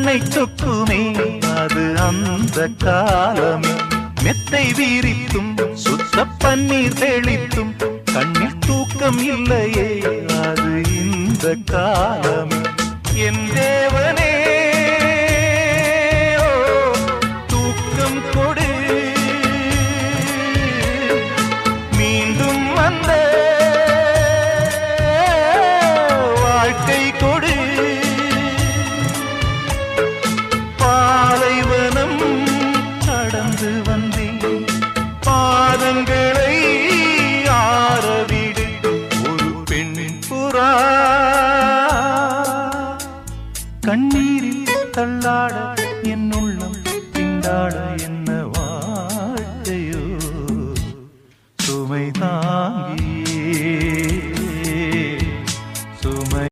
கண்ணை சொக்குமே அது அந்த காலமே மெத்தை வீரித்தும் சுத்த பன்னீர் தெளித்தும் கண்ணில் தூக்கம் இல்லையே அது இந்த காலமே என் தேவனே தூக்கம் கொடு மீண்டும் வந்த வாழ்க்கை கொடு பாலைவனம் கடந்து வந்தேன் பாதங்களை ஆரவிடு ஒரு பெண் புறா கண்ணீரில் தள்ளாட